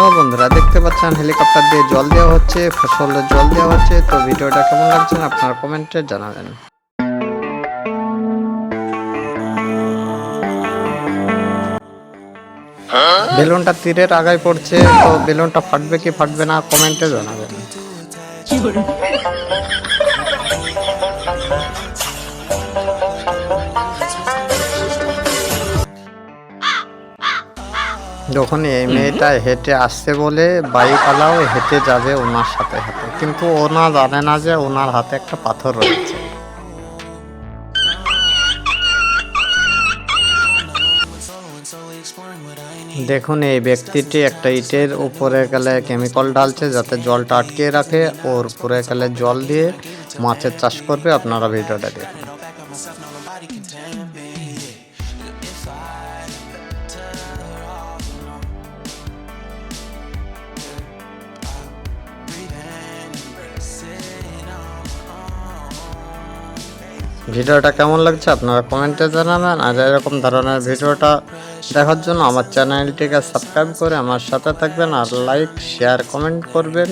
Hello বন্ধুরা, দেখতে পাচ্ছেন হেলিকপ্টার দিয়ে জল দেওয়া হচ্ছে, ফসলে জল দেওয়া হচ্ছে। তো ভিডিওটা কেমন লাগছে আপনারা কমেন্টে জানাবেন। বেলুনটা তীরের আগায় পড়ছে, তো বেলুনটা ফাটবে কি ফাটবে না কমেন্টে জানাবেন। যখন এই মেয়েটা হেঁটে আসছে বলে বাইকওয়ালাও হেঁটে যাবে ওনার সাথে সাথে, কিন্তু ওনা জানে না যে ওনার হাতে একটা পাথর রয়েছে। দেখুন, এই ব্যক্তিটি একটা ইটের উপরে গেলে কেমিক্যাল ঢালছে যাতে জলটা আটকে রাখে, ওর উপরে গেলে জল দিয়ে মাছের চাষ করবে। আপনারা ভিডিওটা দেখুন। ভিডিওটা কেমন লাগছে আপনারা কমেন্টে জানাবেন। আর এরকম ধরনের ভিডিওটা দেখার জন্য আমার চ্যানেলটিকে সাবস্ক্রাইব করে আমার সাথে থাকবেন, আর লাইক শেয়ার কমেন্ট করবেন।